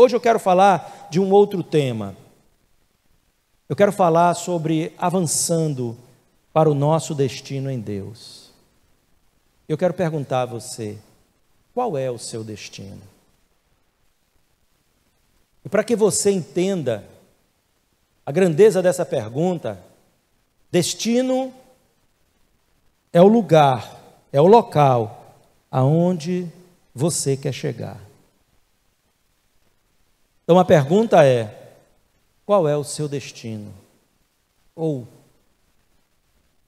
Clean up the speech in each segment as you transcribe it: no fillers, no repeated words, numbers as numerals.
Hoje eu quero falar de um outro tema. Eu quero falar sobre avançando para o nosso destino em Deus. Eu quero perguntar a você, qual é o seu destino? E para que você entenda a grandeza dessa pergunta, destino é o lugar, é o local aonde você quer chegar. Então a pergunta é, qual é o seu destino? Ou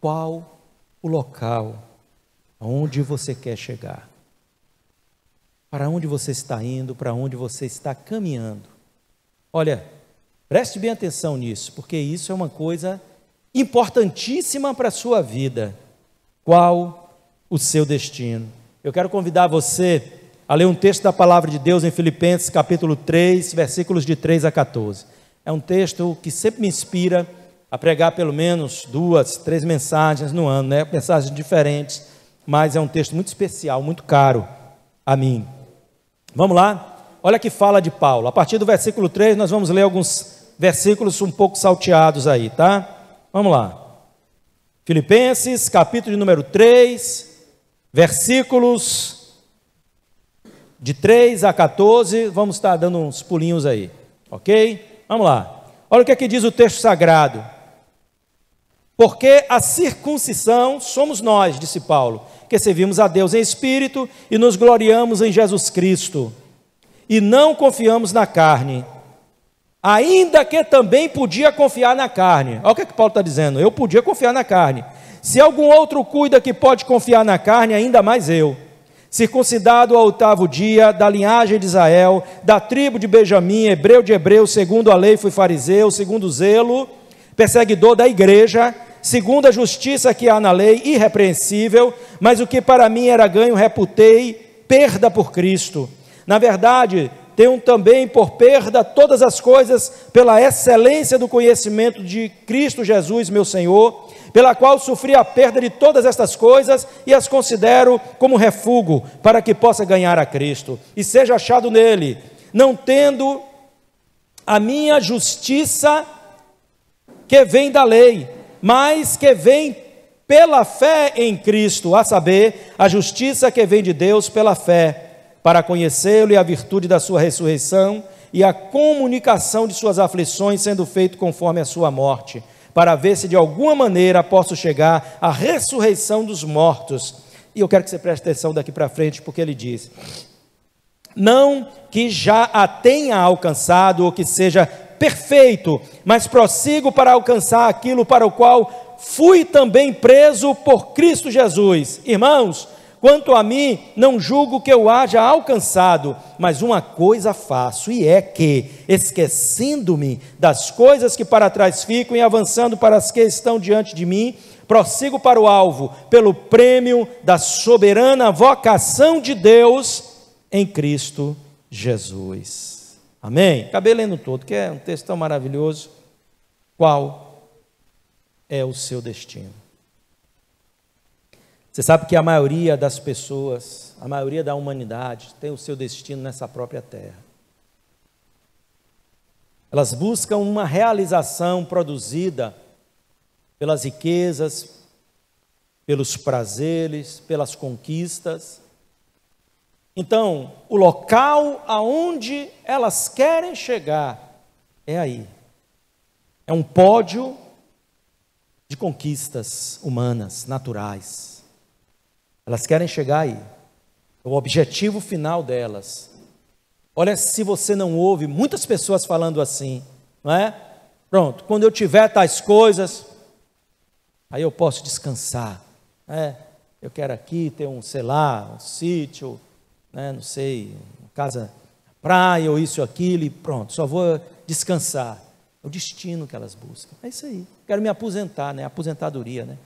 qual o local aonde você quer chegar? Para onde você está indo, para onde você está caminhando? Olha, preste bem atenção nisso, porque isso é uma coisa importantíssima para a sua vida. Qual o seu destino? Eu quero convidar você a ler um texto da palavra de Deus em Filipenses capítulo 3, versículos de 3 a 14. É um texto que sempre me inspira a pregar pelo menos 2, 3 mensagens no ano, né? Mensagens diferentes, mas é um texto muito especial, muito caro a mim. Vamos lá? Olha que fala de Paulo. A partir do versículo 3, nós vamos ler alguns versículos um pouco salteados aí, tá? Vamos lá. Filipenses, capítulo de número 3, versículos de 3 a 14, vamos estar dando uns pulinhos aí, ok? Vamos lá. Olha o que aqui diz o texto sagrado. Porque a circuncisão somos nós, disse Paulo, que servimos a Deus em espírito e nos gloriamos em Jesus Cristo, e não confiamos na carne, ainda que também podia confiar na carne. Olha o que Paulo está dizendo, eu podia confiar na carne. Se algum outro cuida que pode confiar na carne, ainda mais eu. Circuncidado ao 8º dia, da linhagem de Israel, da tribo de Benjamim, hebreu de hebreus, segundo a lei fui fariseu, segundo o zelo, perseguidor da igreja, segundo a justiça que há na lei, irrepreensível, mas o que para mim era ganho, reputei perda por Cristo. Na verdade, tenho também por perda todas as coisas, pela excelência do conhecimento de Cristo Jesus, meu Senhor, pela qual sofri a perda de todas estas coisas e as considero como refúgio, para que possa ganhar a Cristo e seja achado nele, não tendo a minha justiça que vem da lei, mas que vem pela fé em Cristo, a saber, a justiça que vem de Deus pela fé, para conhecê-lo e a virtude da sua ressurreição e a comunicação de suas aflições, sendo feito conforme a sua morte, para ver se de alguma maneira posso chegar à ressurreição dos mortos. E eu quero que você preste atenção daqui para frente, porque ele diz, não que já a tenha alcançado, ou que seja perfeito, mas prossigo para alcançar aquilo para o qual fui também preso por Cristo Jesus. Irmãos, quanto a mim, não julgo que eu haja alcançado, mas uma coisa faço, e é que, esquecendo-me das coisas que para trás ficam e avançando para as que estão diante de mim, prossigo para o alvo, pelo prêmio da soberana vocação de Deus em Cristo Jesus. Amém? Acabei lendo todo, que é um texto tão maravilhoso. Qual é o seu destino? Você sabe que a maioria das pessoas, a maioria da humanidade, tem o seu destino nessa própria terra. Elas buscam uma realização produzida pelas riquezas, pelos prazeres, pelas conquistas. Então, o local aonde elas querem chegar é aí. É um pódio de conquistas humanas, naturais. Elas querem chegar aí, o objetivo final delas. Olha, se você não ouve muitas pessoas falando assim, não é? Pronto, quando eu tiver tais coisas, aí eu posso descansar, né? Eu quero aqui ter um, sei lá, um sítio, né? Não sei, uma casa, praia ou isso ou aquilo, e pronto, só vou descansar. É o destino que elas buscam, é isso aí. Quero me aposentar, né? Aposentadoria, né?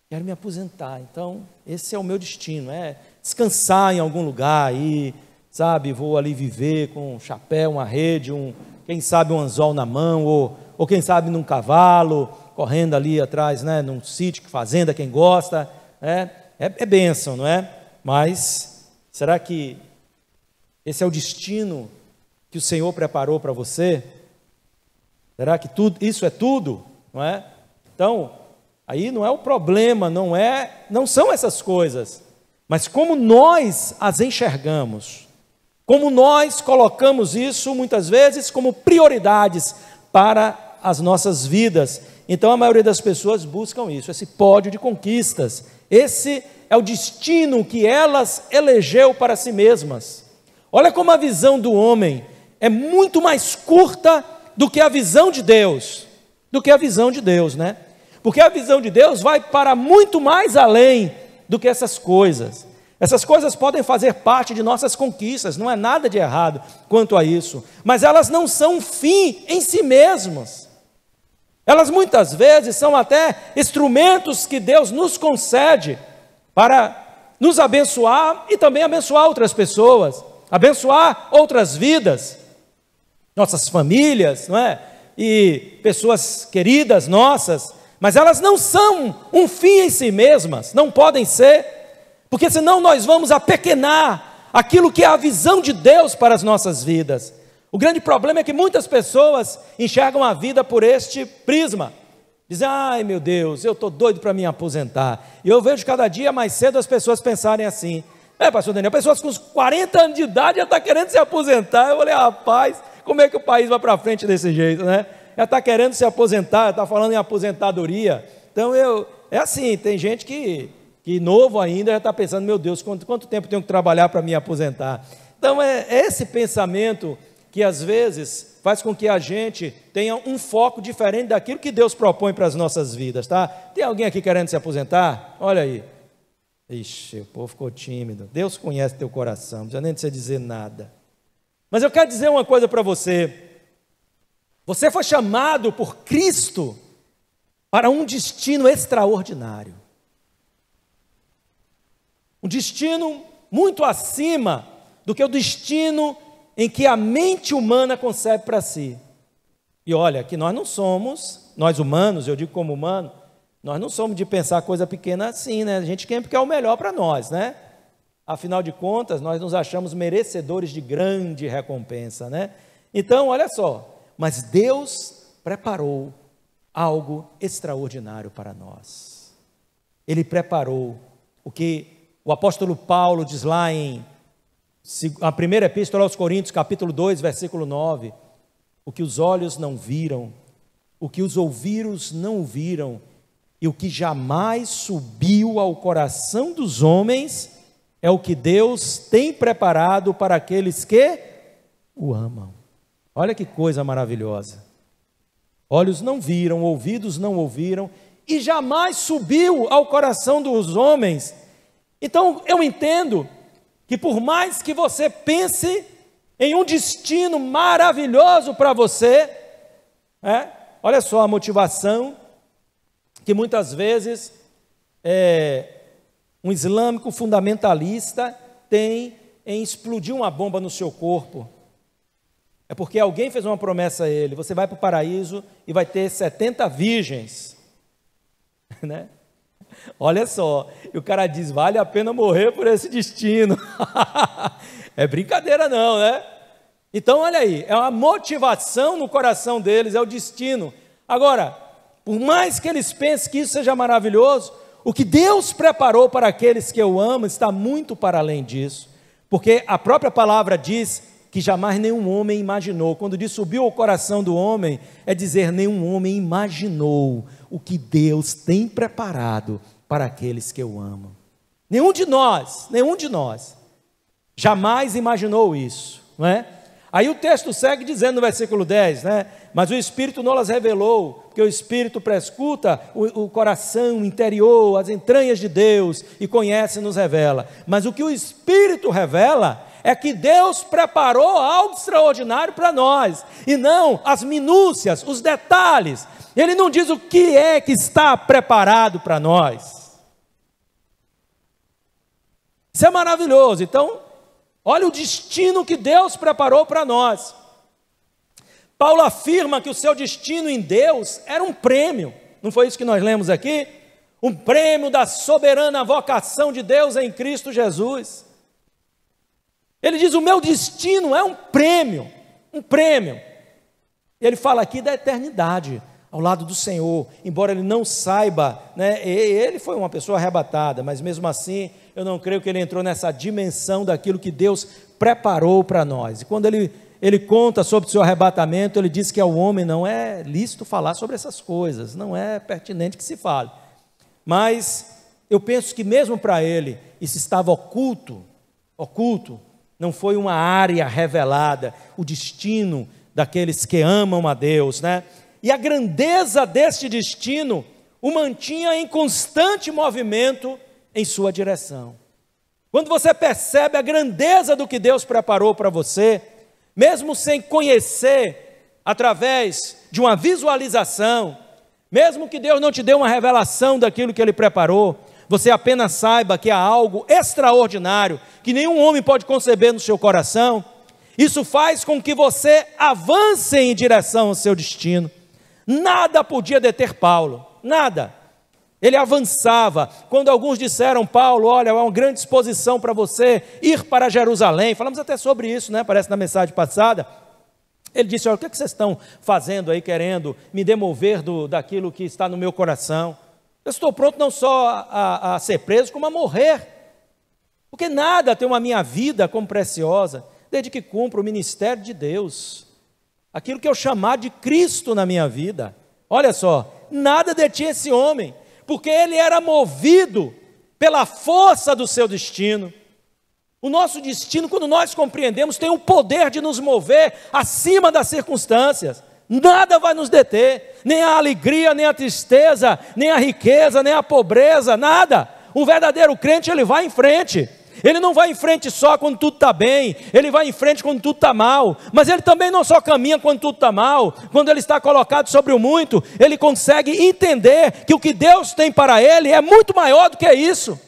Quero me aposentar, então esse é o meu destino, é descansar em algum lugar aí, sabe, vou ali viver com um chapéu, uma rede, quem sabe um anzol na mão, ou quem sabe num cavalo, correndo ali atrás, né, num sítio, fazenda, quem gosta, é bênção, não é? Mas será que esse é o destino que o Senhor preparou para você? Será que isso é tudo, não é? Então, aí não é o problema, não são essas coisas, mas como nós as enxergamos, como nós colocamos isso muitas vezes como prioridades para as nossas vidas. Então a maioria das pessoas buscam isso, esse pódio de conquistas, esse é o destino que elas elegeu para si mesmas. Olha como a visão do homem é muito mais curta do que a visão de Deus, né? Porque a visão de Deus vai para muito mais além do que essas coisas. Essas coisas podem fazer parte de nossas conquistas, não é nada de errado quanto a isso, mas elas não são um fim em si mesmas. Elas muitas vezes são até instrumentos que Deus nos concede para nos abençoar e também abençoar outras pessoas, abençoar outras vidas, nossas famílias, não é? E pessoas queridas nossas, mas elas não são um fim em si mesmas, não podem ser, porque senão nós vamos apequenar aquilo que é a visão de Deus para as nossas vidas. O grande problema é que muitas pessoas enxergam a vida por este prisma, dizem, ai meu Deus, eu estou doido para me aposentar, e eu vejo cada dia mais cedo as pessoas pensarem assim, pastor Daniel, pessoas com uns 40 anos de idade já estão querendo se aposentar. Eu falei, rapaz, como é que o país vai para frente desse jeito, né? Já está querendo se aposentar, já está falando em aposentadoria. Então, é assim, tem gente que novo ainda já está pensando, meu Deus, quanto tempo tenho que trabalhar para me aposentar? Então, é esse pensamento que às vezes faz com que a gente tenha um foco diferente daquilo que Deus propõe para as nossas vidas, tá? Tem alguém aqui querendo se aposentar? Olha aí. Ixi, o povo ficou tímido. Deus conhece teu coração, não precisa nem de você dizer nada. Mas eu quero dizer uma coisa para você. Você foi chamado por Cristo para um destino extraordinário. Um destino muito acima do que o destino em que a mente humana concebe para si. E olha, que nós não somos, nós humanos, eu digo como humano, nós não somos de pensar coisa pequena assim, né? A gente quer porque é o melhor para nós, né? Afinal de contas, nós nos achamos merecedores de grande recompensa, né? Então, olha só, mas Deus preparou algo extraordinário para nós. Ele preparou o que o apóstolo Paulo diz lá em a primeira epístola aos Coríntios, capítulo 2, versículo 9, o que os olhos não viram, o que os ouvidos não ouviram, e o que jamais subiu ao coração dos homens, é o que Deus tem preparado para aqueles que o amam. Olha que coisa maravilhosa. Olhos não viram, ouvidos não ouviram, e jamais subiu ao coração dos homens. Então eu entendo que por mais que você pense em um destino maravilhoso para você, olha só a motivação que muitas vezes um islâmico fundamentalista tem em explodir uma bomba no seu corpo. É porque alguém fez uma promessa a ele, você vai para o paraíso e vai ter 70 virgens, né? Olha só, e o cara diz, vale a pena morrer por esse destino. É brincadeira não, né? Então olha aí, é uma motivação no coração deles, é o destino. Agora, por mais que eles pensem que isso seja maravilhoso, o que Deus preparou para aqueles que eu amo está muito para além disso, porque a própria palavra diz que jamais nenhum homem imaginou. Quando diz subiu ao coração do homem, é dizer nenhum homem imaginou o que Deus tem preparado para aqueles que eu amo. Nenhum de nós jamais imaginou isso, não é? Aí o texto segue dizendo no versículo 10, né? Mas o Espírito não las revelou, porque o Espírito prescuta o coração interior, as entranhas de Deus, e conhece e nos revela. Mas o que o Espírito revela é que Deus preparou algo extraordinário para nós, e não as minúcias, os detalhes. Ele não diz o que é que está preparado para nós. Isso é maravilhoso. Então, olha o destino que Deus preparou para nós. Paulo afirma que o seu destino em Deus era um prêmio. Não foi isso que nós lemos aqui? Um prêmio da soberana vocação de Deus em Cristo Jesus. Ele diz: o meu destino é um prêmio, um prêmio. Ele fala aqui da eternidade, ao lado do Senhor, embora ele não saiba, né? Ele foi uma pessoa arrebatada, mas mesmo assim, eu não creio que ele entrou nessa dimensão daquilo que Deus preparou para nós. E quando ele conta sobre o seu arrebatamento, ele diz que ao homem não é lícito falar sobre essas coisas, não é pertinente que se fale. Mas eu penso que mesmo para ele, isso estava oculto, não foi uma área revelada, o destino daqueles que amam a Deus, né? E a grandeza deste destino o mantinha em constante movimento em sua direção. Quando você percebe a grandeza do que Deus preparou para você, mesmo sem conhecer, através de uma visualização, mesmo que Deus não te dê uma revelação daquilo que Ele preparou, você apenas saiba que há algo extraordinário, que nenhum homem pode conceber no seu coração. Isso faz com que você avance em direção ao seu destino. Nada podia deter Paulo, nada. Ele avançava. Quando alguns disseram: Paulo, olha, é uma grande disposição para você ir para Jerusalém. Falamos até sobre isso, né? Parece na mensagem passada. Ele disse: olha, o que vocês estão fazendo aí, querendo me demover daquilo que está no meu coração? Eu estou pronto não só a ser preso, como a morrer. Porque nada tem uma minha vida como preciosa, desde que cumpra o ministério de Deus, aquilo que eu chamar de Cristo na minha vida. Olha só, nada detinha esse homem, porque ele era movido pela força do seu destino. O nosso destino, quando nós compreendemos, tem o poder de nos mover acima das circunstâncias. Nada vai nos deter, nem a alegria, nem a tristeza, nem a riqueza, nem a pobreza, nada. Um verdadeiro crente, ele vai em frente. Ele não vai em frente só quando tudo está bem, ele vai em frente quando tudo está mal, mas ele também não só caminha quando tudo está mal. Quando ele está colocado sobre o muito, ele consegue entender que o que Deus tem para ele é muito maior do que isso.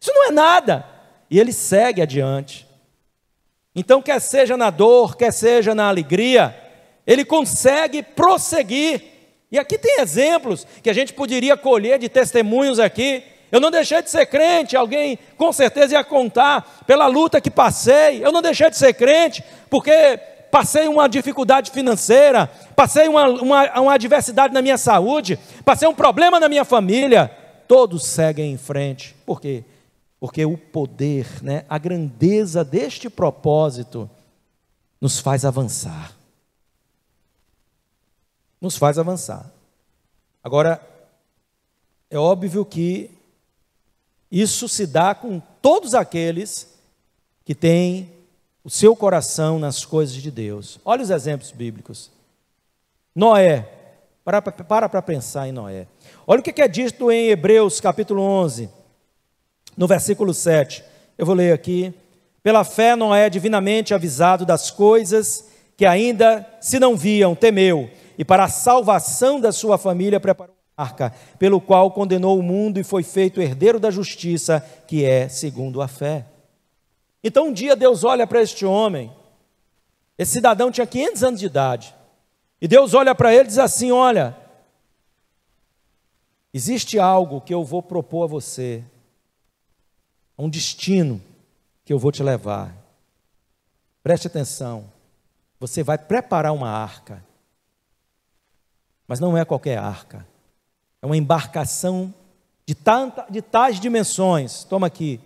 Isso não é nada, e ele segue adiante. Então, quer seja na dor, quer seja na alegria, ele consegue prosseguir. E aqui tem exemplos que a gente poderia colher de testemunhos aqui. Eu não deixei de ser crente, alguém com certeza ia contar pela luta que passei. Eu não deixei de ser crente porque passei uma dificuldade financeira, passei uma adversidade na minha saúde, passei um problema na minha família. Todos seguem em frente. Por quê? Porque o poder, né, a grandeza deste propósito nos faz avançar. Nos faz avançar. Agora, é óbvio que isso se dá com todos aqueles que têm o seu coração nas coisas de Deus. Olha os exemplos bíblicos. Noé, para pensar em Noé. Olha o que é dito em Hebreus capítulo 11, no versículo 7. Eu vou ler aqui. Pela fé Noé, divinamente avisado das coisas que ainda se não viam, temeu, e para a salvação da sua família preparou arca, pelo qual condenou o mundo e foi feito herdeiro da justiça, que é segundo a fé. Então um dia Deus olha para este homem, esse cidadão tinha 500 anos de idade, e Deus olha para ele e diz assim: olha, existe algo que eu vou propor a você, um destino que eu vou te levar, preste atenção, você vai preparar uma arca, mas não é qualquer arca, é uma embarcação de tais dimensões. Toma aqui.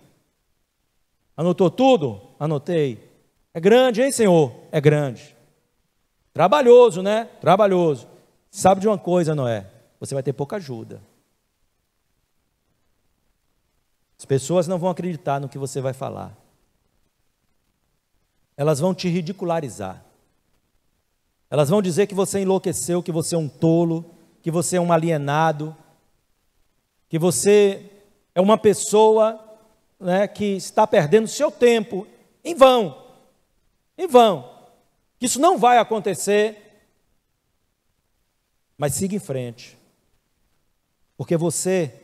Anotou tudo? Anotei. É grande, hein, Senhor? É grande. Trabalhoso, né? Trabalhoso. Sabe de uma coisa, Noé? Você vai ter pouca ajuda. As pessoas não vão acreditar no que você vai falar. Elas vão te ridicularizar. Elas vão dizer que você enlouqueceu, que você é um tolo, que você é um alienado, que você é uma pessoa, né, que está perdendo seu tempo em vão, que isso não vai acontecer, mas siga em frente, porque você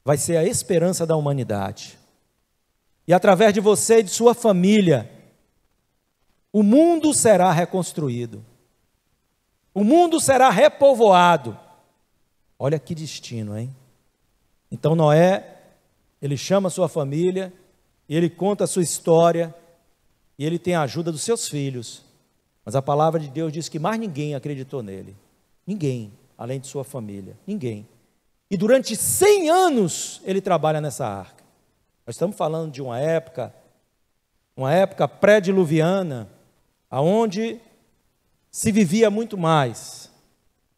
vai ser a esperança da humanidade, e através de você e de sua família, o mundo será reconstruído. O mundo será repovoado. Olha que destino, hein? Então Noé, ele chama a sua família, e ele conta a sua história, e ele tem a ajuda dos seus filhos. Mas a palavra de Deus diz que mais ninguém acreditou nele. Ninguém, além de sua família. Ninguém. E durante 100 anos ele trabalha nessa arca. Nós estamos falando de uma época pré-diluviana, onde se vivia muito mais.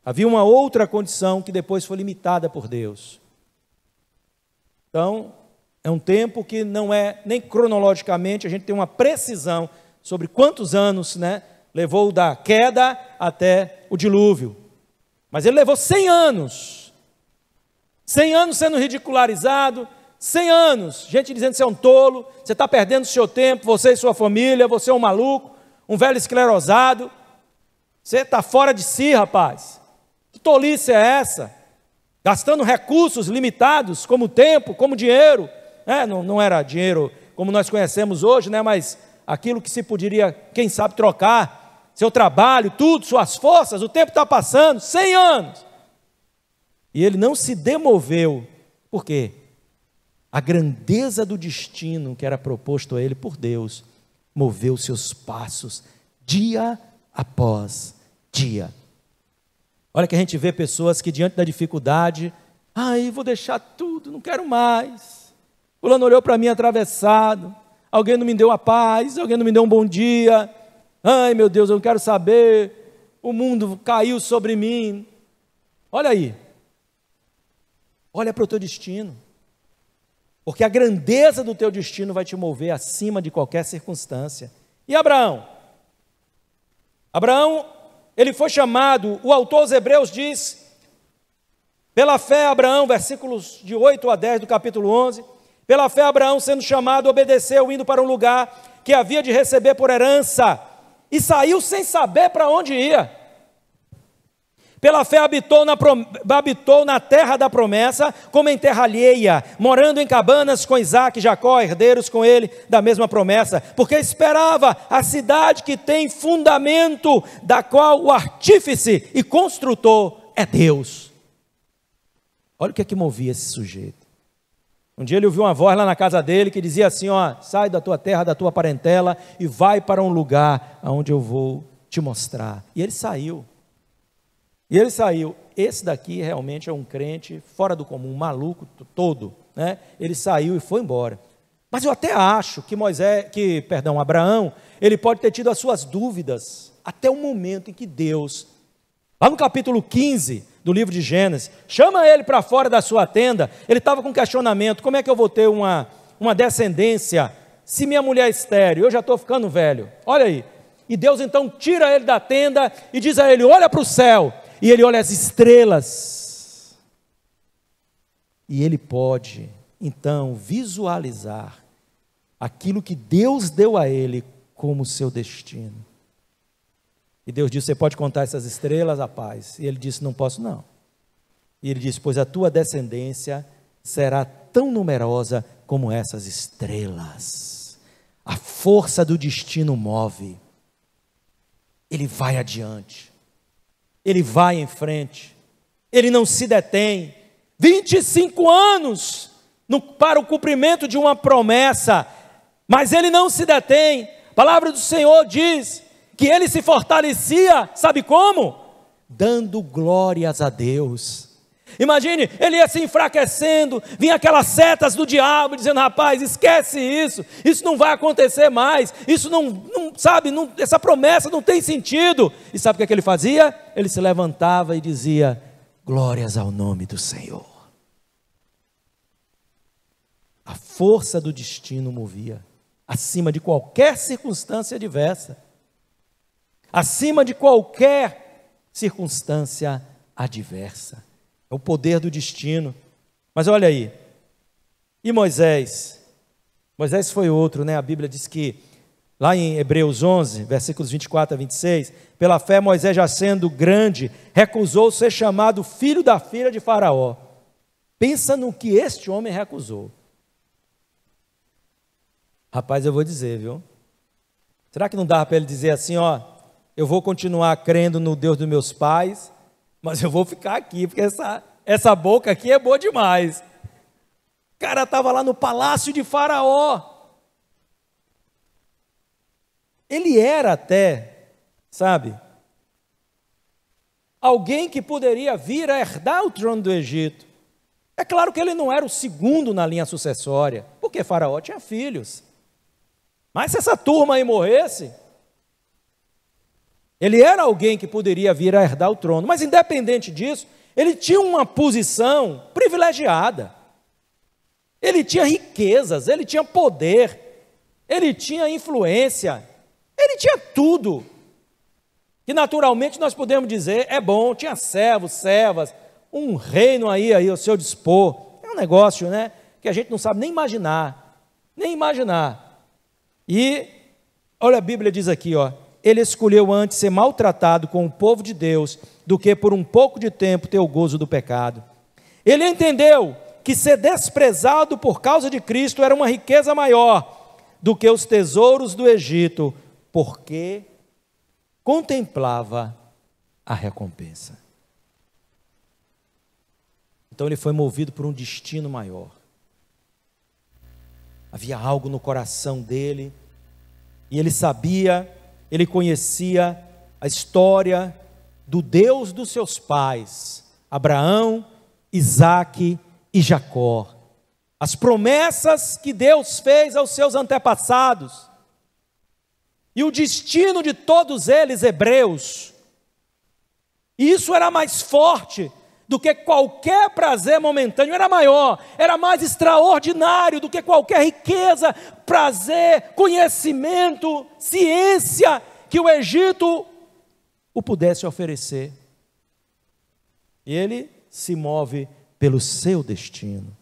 Havia uma outra condição que depois foi limitada por Deus. Então, é um tempo que não é, nem cronologicamente, a gente tem uma precisão sobre quantos anos, levou da queda até o dilúvio. Mas ele levou 100 anos. 100 anos sendo ridicularizado, 100 anos, gente dizendo que você é um tolo, você está perdendo o seu tempo, você e sua família, você é um maluco, um velho esclerosado, você está fora de si, rapaz. Que tolice é essa? Gastando recursos limitados, como tempo, como dinheiro, não era dinheiro como nós conhecemos hoje, mas aquilo que se poderia, quem sabe, trocar, seu trabalho, tudo, suas forças, o tempo está passando, 100 anos. E ele não se demoveu, por quê? A grandeza do destino que era proposto a ele por Deus, moveu seus passos, dia após dia. Olha que a gente vê pessoas que diante da dificuldade, vou deixar tudo, não quero mais. Fulano olhou para mim atravessado, alguém não me deu a paz, alguém não me deu um bom dia. Ai meu Deus, eu não quero saber, o mundo caiu sobre mim. Olha aí, olha para o teu destino, porque a grandeza do teu destino vai te mover acima de qualquer circunstância. E Abraão? Abraão, ele foi chamado, o autor aos Hebreus diz, pela fé Abraão, versículos de 8 a 10 do capítulo 11, pela fé Abraão sendo chamado, obedeceu, indo para um lugar que havia de receber por herança, e saiu sem saber para onde ia. Pela fé habitou na terra da promessa, como em terra alheia, morando em cabanas com Isaque e Jacó, herdeiros com ele da mesma promessa, porque esperava a cidade que tem fundamento, da qual o artífice e construtor é Deus. Olha o que é que movia esse sujeito. Um dia ele ouviu uma voz lá na casa dele que dizia assim, sai da tua terra, da tua parentela e vai para um lugar onde eu vou te mostrar. E ele saiu. Esse daqui realmente é um crente fora do comum, maluco todo, Ele saiu e foi embora. Mas eu até acho que Abraão, ele pode ter tido as suas dúvidas até o momento em que Deus, lá no capítulo 15 do livro de Gênesis, chama ele para fora da sua tenda. Ele estava com questionamento: como é que eu vou ter uma descendência se minha mulher é estéril? Eu já estou ficando velho. Olha aí. E Deus então tira ele da tenda e diz a ele: olha para o céu. E ele olha as estrelas, e ele pode, então, visualizar aquilo que Deus deu a ele como seu destino. E Deus disse: você pode contar essas estrelas, rapaz? E ele disse: não posso não. E ele disse: pois a tua descendência será tão numerosa como essas estrelas. A força do destino move, ele vai adiante. Ele vai em frente, ele não se detém. 25 anos para o cumprimento de uma promessa, mas ele não se detém. A palavra do Senhor diz que ele se fortalecia, sabe como? Dando glórias a Deus. Imagine, ele ia se enfraquecendo, vinha aquelas setas do diabo, dizendo: rapaz, esquece isso não vai acontecer mais, isso essa promessa não tem sentido. E sabe o que ele fazia? Ele se levantava e dizia: glórias ao nome do Senhor. A força do destino movia, acima de qualquer circunstância adversa, acima de qualquer circunstância adversa. É o poder do destino. Mas olha aí, e Moisés? Moisés foi outro, A Bíblia diz que, lá em Hebreus 11, versículos 24 a 26, pela fé Moisés, já sendo grande, recusou ser chamado filho da filha de Faraó. Pensa no que este homem recusou. Rapaz, eu vou dizer, viu? Será que não dava para ele dizer assim, eu vou continuar crendo no Deus dos meus pais, mas eu vou ficar aqui, porque essa boca aqui é boa demais. O cara estava lá no palácio de Faraó. Ele era até, sabe, alguém que poderia vir a herdar o trono do Egito. É claro que ele não era o segundo na linha sucessória, porque Faraó tinha filhos. Mas se essa turma aí morresse, ele era alguém que poderia vir a herdar o trono. Mas independente disso, ele tinha uma posição privilegiada. Ele tinha riquezas, ele tinha poder, ele tinha influência, ele tinha tudo. Que naturalmente nós podemos dizer, é bom, tinha servos, servas, um reino aí ao seu dispor. É um negócio, né, que a gente não sabe nem imaginar, nem imaginar. E, olha, a Bíblia diz aqui, ó, ele escolheu antes ser maltratado com o povo de Deus, do que por um pouco de tempo ter o gozo do pecado. Ele entendeu que ser desprezado por causa de Cristo era uma riqueza maior do que os tesouros do Egito, porque contemplava a recompensa. Então ele foi movido por um destino maior. Havia algo no coração dele, e ele sabia, ele conhecia a história do Deus dos seus pais, Abraão, Isaque e Jacó. As promessas que Deus fez aos seus antepassados, e o destino de todos eles, hebreus. E isso era mais forte do que qualquer prazer momentâneo, era maior, era mais extraordinário do que qualquer riqueza, prazer, conhecimento, ciência que o Egito o pudesse oferecer. E ele se move pelo seu destino,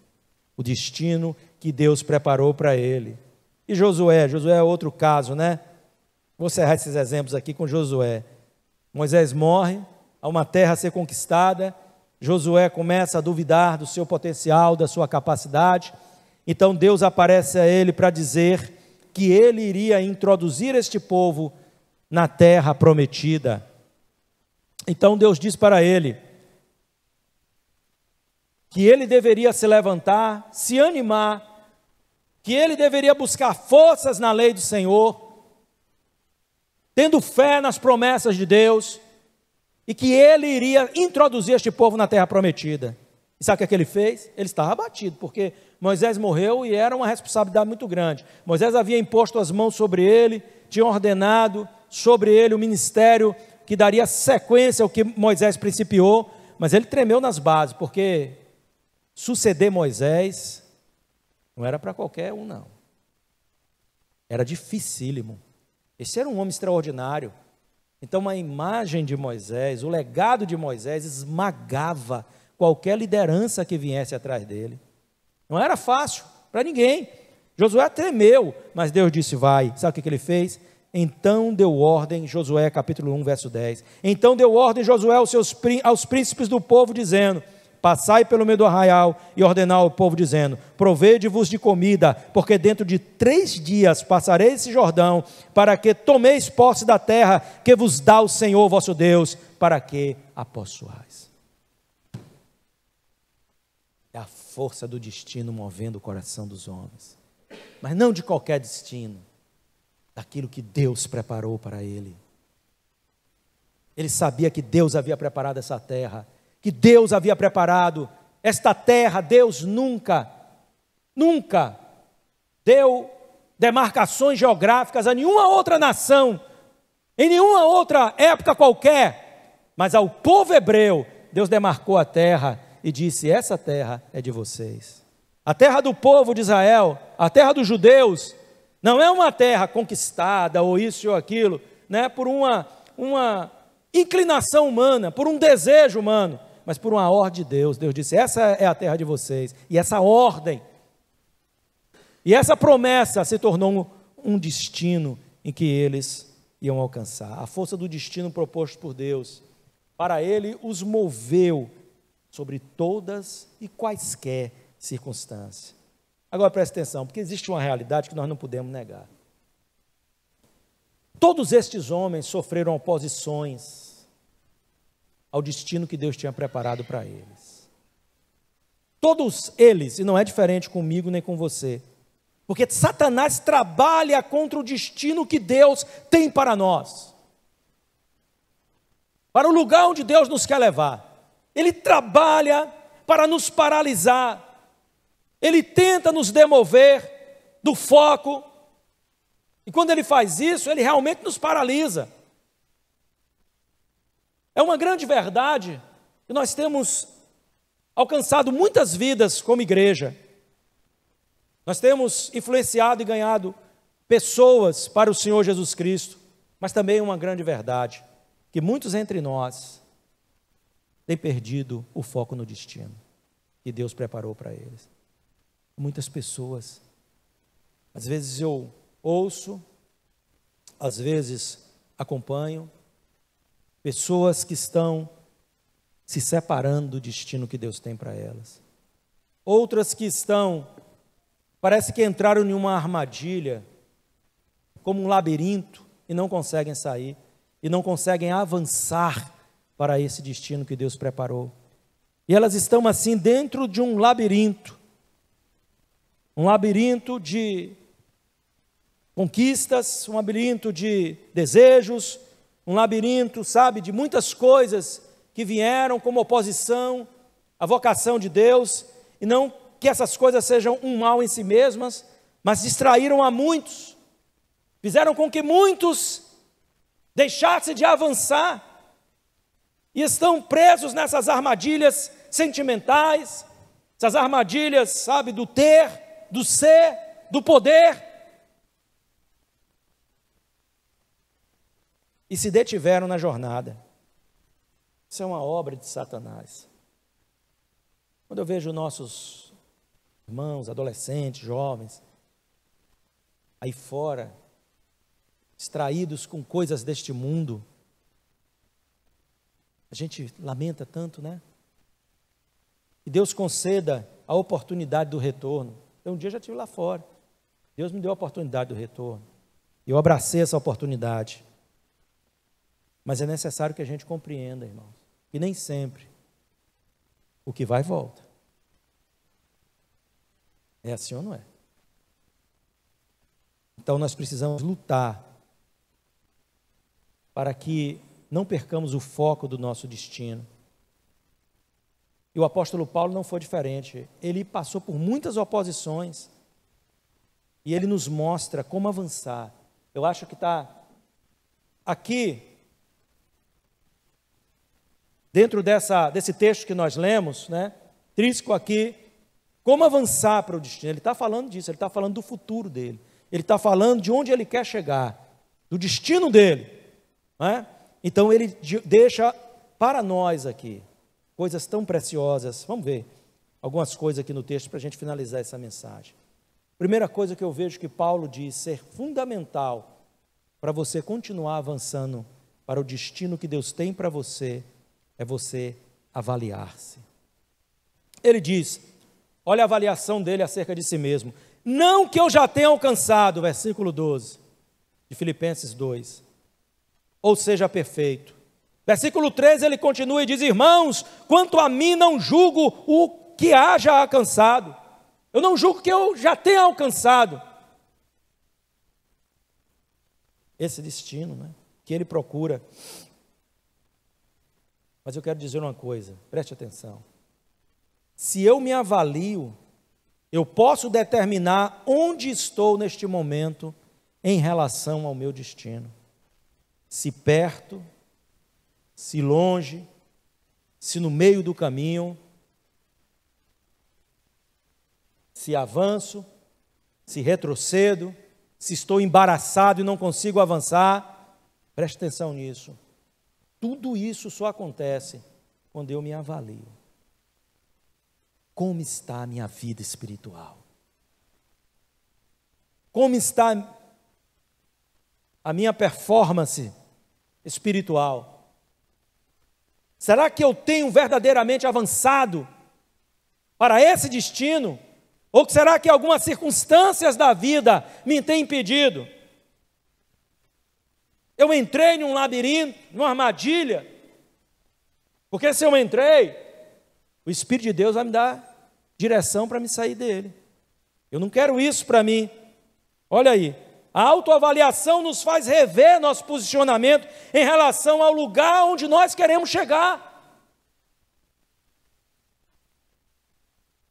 o destino que Deus preparou para ele. E Josué é outro caso, né? Vou encerrar esses exemplos aqui com Josué. Moisés morre, há uma terra a ser conquistada, Josué começa a duvidar do seu potencial, da sua capacidade. Então Deus aparece a ele para dizer que ele iria introduzir este povo na terra prometida. Então Deus diz para ele que ele deveria se levantar, se animar, que ele deveria buscar forças na lei do Senhor, tendo fé nas promessas de Deus, e que ele iria introduzir este povo na terra prometida. E sabe o que ele fez? Ele estava abatido, porque Moisés morreu e era uma responsabilidade muito grande. Moisés havia imposto as mãos sobre ele, tinha ordenado sobre ele o ministério que daria sequência ao que Moisés principiou, mas ele tremeu nas bases, porque suceder Moisés não era para qualquer um, não. Era dificílimo. Esse era um homem extraordinário. Então a imagem de Moisés, o legado de Moisés esmagava qualquer liderança que viesse atrás dele. Não era fácil para ninguém. Josué tremeu, mas Deus disse vai. Sabe o que ele fez? Então deu ordem, Josué capítulo 1 verso 10. Então deu ordem Josué aos príncipes do povo dizendo: passai pelo meio do arraial e ordenar ao povo dizendo: provede-vos de comida, porque dentro de 3 dias passarei esse Jordão, para que tomeis posse da terra que vos dá o Senhor vosso Deus, para que a possuais. É a força do destino movendo o coração dos homens, mas não de qualquer destino, daquilo que Deus preparou para ele. Ele sabia que Deus havia preparado essa terra, que Deus havia preparado esta terra. Deus nunca deu demarcações geográficas a nenhuma outra nação, em nenhuma outra época qualquer, mas ao povo hebreu, Deus demarcou a terra e disse: essa terra é de vocês. A terra do povo de Israel, a terra dos judeus, não é uma terra conquistada, ou isso ou aquilo, né, por uma inclinação humana, por um desejo humano, mas por uma ordem de Deus. Deus disse: essa é a terra de vocês. E essa ordem, e essa promessa se tornou um destino em que eles iam alcançar. A força do destino proposto por Deus, para ele, os moveu sobre todas e quaisquer circunstâncias. Agora preste atenção, porque existe uma realidade que nós não podemos negar. Todos estes homens sofreram oposições ao destino que Deus tinha preparado para eles. Todos eles, e não é diferente comigo nem com você, porque Satanás trabalha contra o destino que Deus tem para nós, para o lugar onde Deus nos quer levar. Ele trabalha para nos paralisar, ele tenta nos demover do foco, e quando ele faz isso, ele realmente nos paralisa. É uma grande verdade que nós temos alcançado muitas vidas como igreja. Nós temos influenciado e ganhado pessoas para o Senhor Jesus Cristo, mas também uma grande verdade, que muitos entre nós têm perdido o foco no destino que Deus preparou para eles. Muitas pessoas, às vezes eu ouço, às vezes acompanho, pessoas que estão se separando do destino que Deus tem para elas. Outras que parece que entraram em uma armadilha, como um labirinto, e não conseguem sair, e não conseguem avançar para esse destino que Deus preparou. E elas estão assim dentro de um labirinto de conquistas, um labirinto de desejos, um labirinto, sabe, de muitas coisas que vieram como oposição à vocação de Deus, e não que essas coisas sejam um mal em si mesmas, mas distraíram a muitos, fizeram com que muitos deixassem de avançar, e estão presos nessas armadilhas sentimentais, essas armadilhas, sabe, do ter, do ser, do poder, e se detiveram na jornada. Isso é uma obra de Satanás. Quando eu vejo nossos irmãos, adolescentes, jovens, aí fora, distraídos com coisas deste mundo, a gente lamenta tanto, né? Que Deus conceda a oportunidade do retorno. Eu um dia já estive lá fora, Deus me deu a oportunidade do retorno, e eu abracei essa oportunidade. Mas é necessário que a gente compreenda, irmãos, que nem sempre o que vai volta. É assim ou não é? Então nós precisamos lutar para que não percamos o foco do nosso destino. E o apóstolo Paulo não foi diferente. Ele passou por muitas oposições e ele nos mostra como avançar. Eu acho que está aqui, dentro desse texto que nós lemos, né, trístico aqui, como avançar para o destino. Ele está falando disso, ele está falando do futuro dele, ele está falando de onde ele quer chegar, do destino dele, né? Então ele deixa para nós aqui coisas tão preciosas. Vamos ver algumas coisas aqui no texto para a gente finalizar essa mensagem. Primeira coisa que eu vejo que Paulo diz ser fundamental para você continuar avançando para o destino que Deus tem para você, é você avaliar-se. Ele diz, olha a avaliação dele acerca de si mesmo. Não que eu já tenha alcançado, versículo 12, de Filipenses 2, ou seja perfeito. Versículo 13 ele continua e diz, irmãos, quanto a mim não julgo o que haja alcançado. Eu não julgo que eu já tenha alcançado esse destino, né, que ele procura. Mas eu quero dizer uma coisa, preste atenção. Se eu me avalio, eu posso determinar onde estou neste momento em relação ao meu destino. Se perto, se longe, se no meio do caminho, se avanço, se retrocedo, se estou embaraçado e não consigo avançar. Preste atenção nisso. Tudo isso só acontece quando eu me avalio. Como está a minha vida espiritual? Como está a minha performance espiritual? Será que eu tenho verdadeiramente avançado para esse destino? Ou será que algumas circunstâncias da vida me têm impedido? Eu entrei num labirinto, numa armadilha, porque se eu entrei, o Espírito de Deus vai me dar direção para me sair dele. Eu não quero isso para mim. Olha aí, a autoavaliação nos faz rever nosso posicionamento em relação ao lugar onde nós queremos chegar.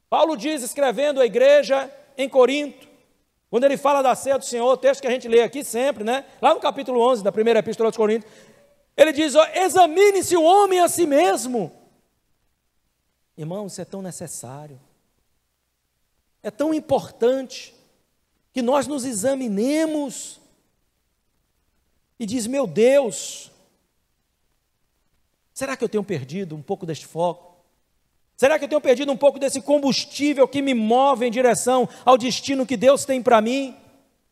Paulo diz, escrevendo à igreja em Corinto, quando ele fala da ceia do Senhor, o texto que a gente lê aqui sempre, né? Lá no capítulo 11 da primeira epístola aos Coríntios, ele diz, examine-se o homem a si mesmo. Irmão, isso é tão necessário, é tão importante, que nós nos examinemos, e diz, meu Deus, será que eu tenho perdido um pouco deste foco? Será que eu tenho perdido um pouco desse combustível que me move em direção ao destino que Deus tem para mim?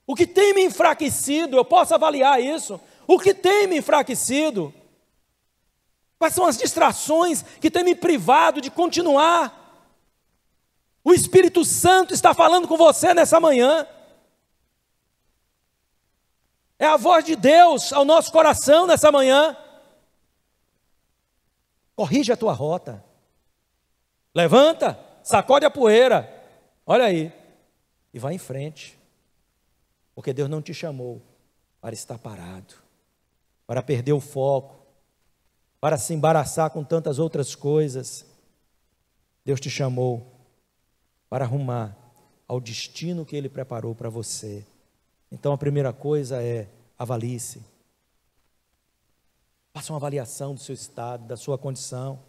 O que tem me enfraquecido? Eu posso avaliar isso. O que tem me enfraquecido? Quais são as distrações que têm me privado de continuar? O Espírito Santo está falando com você nessa manhã. É a voz de Deus ao nosso coração nessa manhã. Corrige a tua rota. Levanta, sacode a poeira, olha aí, e vai em frente, porque Deus não te chamou para estar parado, para perder o foco, para se embaraçar com tantas outras coisas. Deus te chamou para arrumar ao destino que Ele preparou para você. Então a primeira coisa é, avalie-se, faça uma avaliação do seu estado, da sua condição.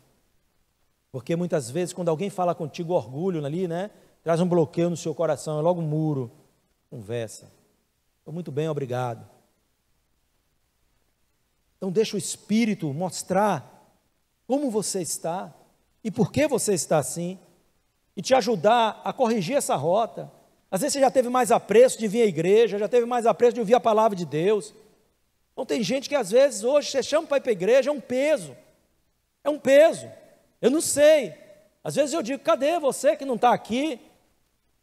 Porque muitas vezes, quando alguém fala contigo, orgulho ali, né? Traz um bloqueio no seu coração, é logo um muro. Conversa. Estou muito bem, obrigado. Então deixa o Espírito mostrar como você está e por que você está assim, e te ajudar a corrigir essa rota. Às vezes você já teve mais apreço de vir à igreja, já teve mais apreço de ouvir a palavra de Deus. Então tem gente que às vezes hoje você chama para ir para a igreja, é um peso. É um peso. Eu não sei, às vezes eu digo, cadê você que não está aqui?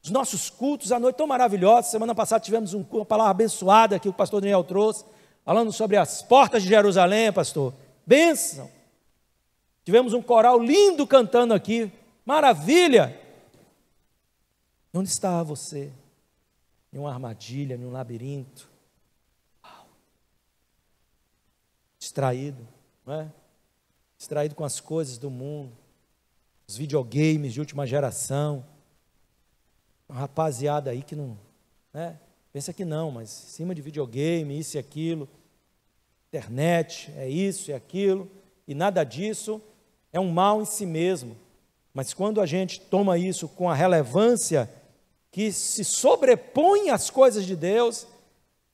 Os nossos cultos à noite tão maravilhosos. Semana passada tivemos uma palavra abençoada que o pastor Daniel trouxe, falando sobre as portas de Jerusalém, pastor. Bênção. Tivemos um coral lindo cantando aqui, maravilha. Onde está você? Em uma armadilha, em um labirinto. Uau. Distraído, não é? Distraído com as coisas do mundo, os videogames de última geração, uma rapaziada aí que não, né? Pensa que não, mas em cima de videogame, isso e aquilo, internet, é isso e aquilo, e nada disso é um mal em si mesmo, mas quando a gente toma isso com a relevância que se sobrepõe às coisas de Deus,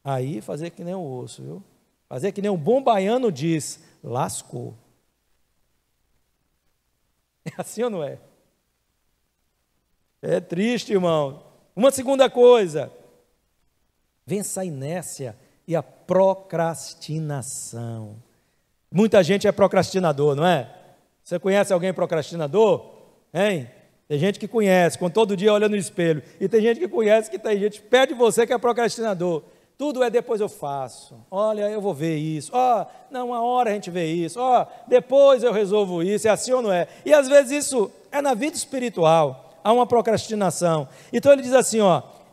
aí fazer que nem o osso, viu? Fazer que nem um bom baiano diz, lascou. É assim ou não é? É triste, irmão. Uma segunda coisa, vença a inércia e a procrastinação. Muita gente é procrastinador, não é? Você conhece alguém procrastinador? Hein? Tem gente que conhece, quando todo dia olha no espelho. E tem gente que conhece, que tem gente perto de você que é procrastinador. Tudo é depois eu faço. Olha, eu vou ver isso. Não, uma hora a gente vê isso. Depois eu resolvo isso. É assim ou não é? E às vezes isso é na vida espiritual. Há uma procrastinação. Então ele diz assim,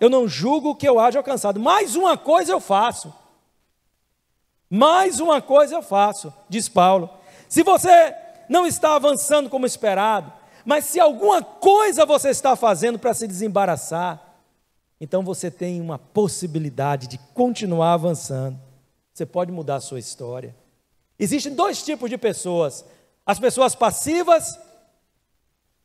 eu não julgo que eu haja alcançado. Mais uma coisa eu faço. Mais uma coisa eu faço, diz Paulo. Se você não está avançando como esperado, mas se alguma coisa você está fazendo para se desembaraçar, então você tem uma possibilidade de continuar avançando. Você pode mudar a sua história. Existem dois tipos de pessoas: as pessoas passivas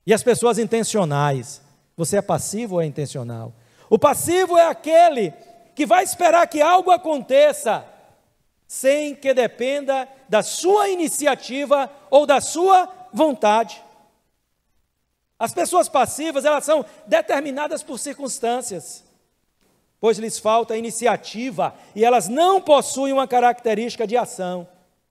e as pessoas intencionais. Você é passivo ou é intencional? O passivo é aquele que vai esperar que algo aconteça, sem que dependa da sua iniciativa ou da sua vontade. As pessoas passivas, elas são determinadas por circunstâncias, pois lhes falta iniciativa e elas não possuem uma característica de ação.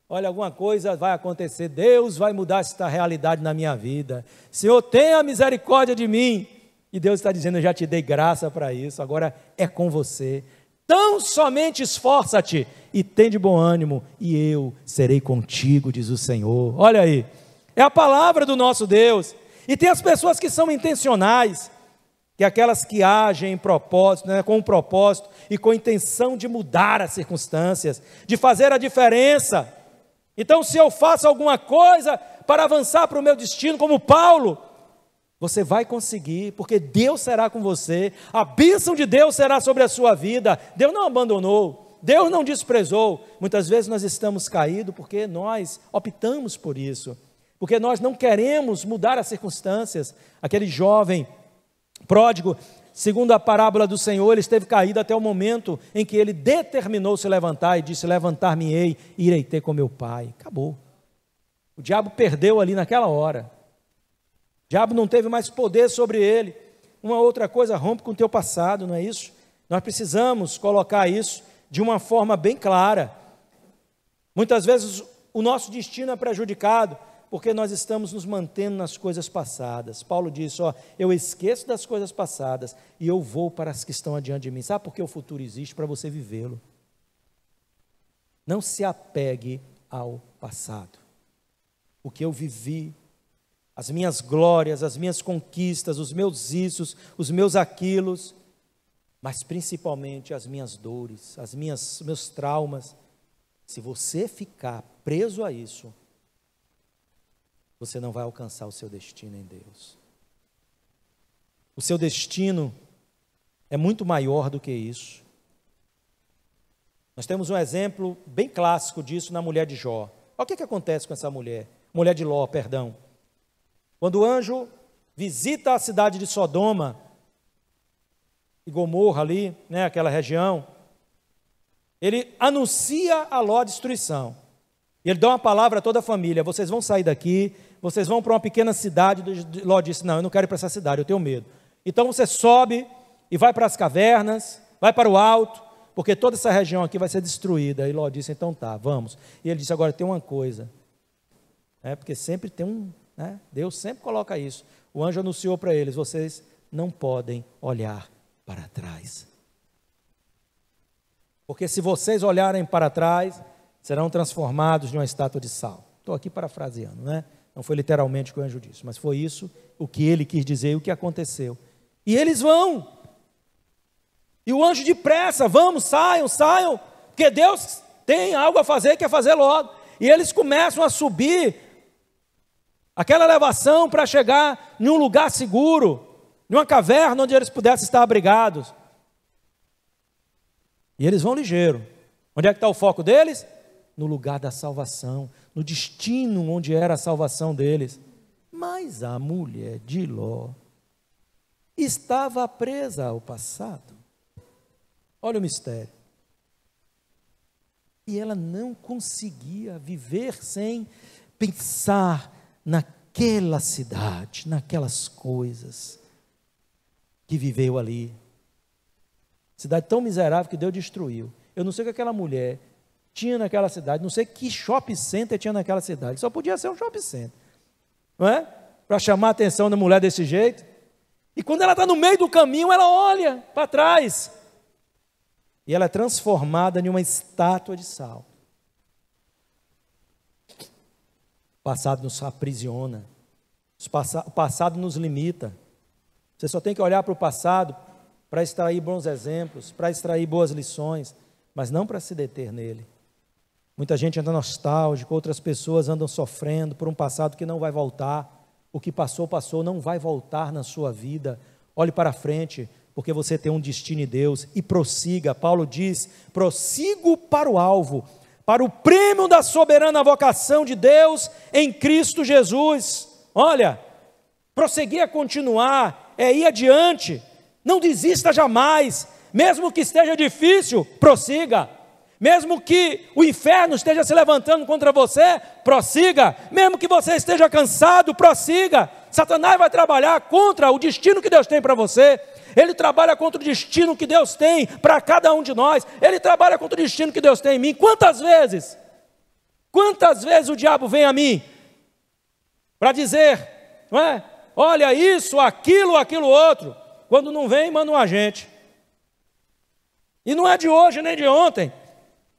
Olha, alguma coisa vai acontecer, Deus vai mudar esta realidade na minha vida. Senhor, tenha misericórdia de mim. E Deus está dizendo, eu já te dei graça para isso, agora é com você. Tão somente esforça-te e tem de bom ânimo, e eu serei contigo, diz o Senhor. Olha aí, é a palavra do nosso Deus. E tem as pessoas que são intencionais, que é aquelas que agem em propósito, né, com um propósito e com a intenção de mudar as circunstâncias, de fazer a diferença. Então, se eu faço alguma coisa para avançar para o meu destino, como Paulo, você vai conseguir, porque Deus será com você, a bênção de Deus será sobre a sua vida. Deus não abandonou, Deus não desprezou. Muitas vezes nós estamos caídos porque nós optamos por isso, porque nós não queremos mudar as circunstâncias. Aquele jovem pródigo, segundo a parábola do Senhor, ele esteve caído até o momento em que ele determinou se levantar e disse: levantar-me-ei e irei ter com meu pai. Acabou. O diabo perdeu ali naquela hora. O diabo não teve mais poder sobre ele. Uma outra coisa, rompe com o teu passado, não é isso? Nós precisamos colocar isso de uma forma bem clara. Muitas vezes o nosso destino é prejudicado porque nós estamos nos mantendo nas coisas passadas. Paulo disse: ó, eu esqueço das coisas passadas e eu vou para as que estão adiante de mim. Sabe por que o futuro existe? Para você vivê-lo. Não se apegue ao passado. O que eu vivi, as minhas glórias, as minhas conquistas, os meus issos, os meus aquilos, mas principalmente as minhas dores, meus traumas. Se você ficar preso a isso, você não vai alcançar o seu destino em Deus. O seu destino é muito maior do que isso. Nós temos um exemplo bem clássico disso na mulher de Jó. Olha o que acontece com essa mulher de Ló, perdão. Quando o anjo visita a cidade de Sodoma e Gomorra ali, né, aquela região, ele anuncia a Ló a destruição. E ele dá uma palavra a toda a família: vocês vão sair daqui, vocês vão para uma pequena cidade. Ló disse: não, eu não quero ir para essa cidade, eu tenho medo. Então você sobe e vai para as cavernas, vai para o alto, porque toda essa região aqui vai ser destruída. E Ló disse: então tá, vamos. E ele disse: agora tem uma coisa, porque sempre tem Deus sempre coloca isso. O anjo anunciou para eles: vocês não podem olhar para trás, porque se vocês olharem para trás, serão transformados em uma estátua de sal. Estou aqui parafraseando, não foi literalmente o que o anjo disse, mas foi isso o que ele quis dizer e o que aconteceu. E eles vão, e o anjo depressa: vamos, saiam, porque Deus tem algo a fazer, quer fazer logo. E eles começam a subir aquela elevação para chegar em um lugar seguro, em uma caverna onde eles pudessem estar abrigados. E eles vão ligeiro. Onde é que está o foco deles? No lugar da salvação, no destino onde era a salvação deles. Mas a mulher de Ló estava presa ao passado. Olha o mistério. E ela não conseguia viver sem pensar naquela cidade, naquelas coisas que viveu ali. Cidade tão miserável que Deus destruiu. Eu não sei o que aquela mulher tinha naquela cidade, não sei que shopping center tinha naquela cidade, só podia ser um shopping center, não é? Para chamar a atenção da mulher desse jeito. E quando ela está no meio do caminho, ela olha para trás, e ela é transformada em uma estátua de sal. O passado nos aprisiona, o passado nos limita. Você só tem que olhar para o passado para extrair bons exemplos, para extrair boas lições, mas não para se deter nele. Muita gente anda nostálgico, outras pessoas andam sofrendo por um passado que não vai voltar. O que passou, não vai voltar na sua vida. Olhe para frente, porque você tem um destino em Deus, e prossiga. Paulo diz: prossigo para o alvo, para o prêmio da soberana vocação de Deus em Cristo Jesus. Olha, prosseguir é continuar, é ir adiante. Não desista jamais, mesmo que esteja difícil, prossiga. Mesmo que o inferno esteja se levantando contra você, prossiga. Mesmo que você esteja cansado, prossiga. Satanás vai trabalhar contra o destino que Deus tem para você. Ele trabalha contra o destino que Deus tem para cada um de nós. Ele trabalha contra o destino que Deus tem em mim. Quantas vezes o diabo vem a mim para dizer, não é? Olha isso, aquilo outro. Quando não vem, manda um agente. E não é de hoje nem de ontem.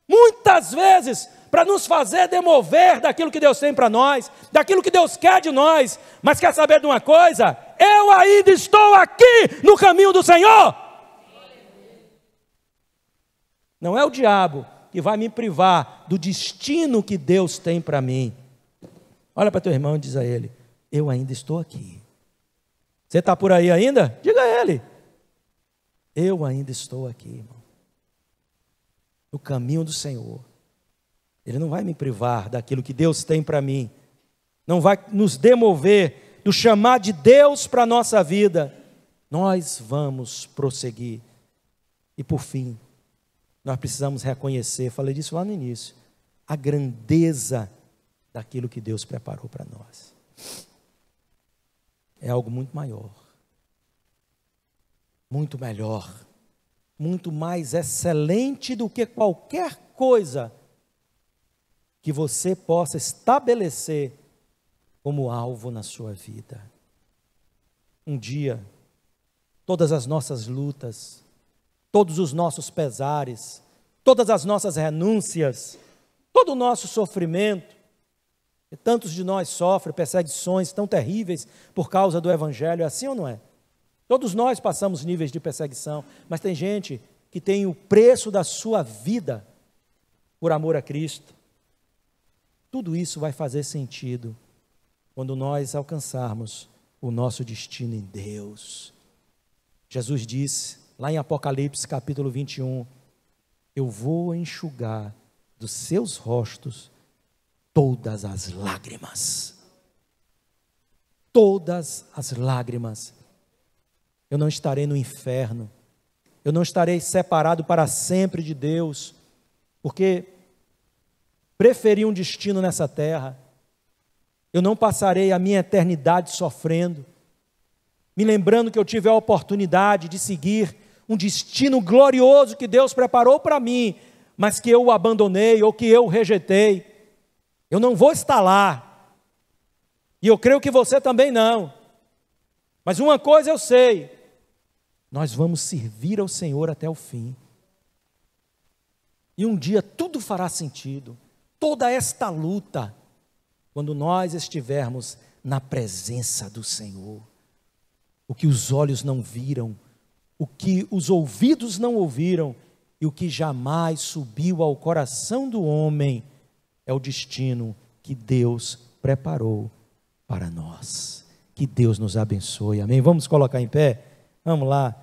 Muitas vezes, para nos fazer demover daquilo que Deus tem para nós, daquilo que Deus quer de nós. Mas quer saber de uma coisa? Eu ainda estou aqui no caminho do Senhor. Não é o diabo que vai me privar do destino que Deus tem para mim. Olha para teu irmão e diz a ele: eu ainda estou aqui. Você está por aí ainda? Diga a ele: eu ainda estou aqui, irmão, no caminho do Senhor. Ele não vai me privar daquilo que Deus tem para mim, não vai nos demover do chamar de Deus para a nossa vida. Nós vamos prosseguir. E por fim, nós precisamos reconhecer, falei disso lá no início, a grandeza daquilo que Deus preparou para nós. É algo muito maior, muito melhor, muito mais excelente do que qualquer coisa que você possa estabelecer como alvo na sua vida. Um dia, todas as nossas lutas, todos os nossos pesares, todas as nossas renúncias, todo o nosso sofrimento, e tantos de nós sofrem perseguições tão terríveis por causa do Evangelho, é assim ou não é? Todos nós passamos níveis de perseguição, mas tem gente que tem o preço da sua vida por amor a Cristo. Tudo isso vai fazer sentido quando nós alcançarmos o nosso destino em Deus. Jesus disse, lá em Apocalipse capítulo 21, eu vou enxugar dos seus rostos todas as lágrimas. Todas as lágrimas. Eu não estarei no inferno. Eu não estarei separado para sempre de Deus, porque preferi um destino nessa terra. Eu não passarei a minha eternidade sofrendo, me lembrando que eu tive a oportunidade de seguir um destino glorioso que Deus preparou para mim, mas que eu o abandonei ou que eu o rejeitei. Eu não vou estar lá, e eu creio que você também não. Mas uma coisa eu sei, nós vamos servir ao Senhor até o fim. E um dia tudo fará sentido, toda esta luta, quando nós estivermos na presença do Senhor. O que os olhos não viram, o que os ouvidos não ouviram, e o que jamais subiu ao coração do homem, é o destino que Deus preparou para nós. Que Deus nos abençoe, amém? Vamos colocar em pé? Vamos lá.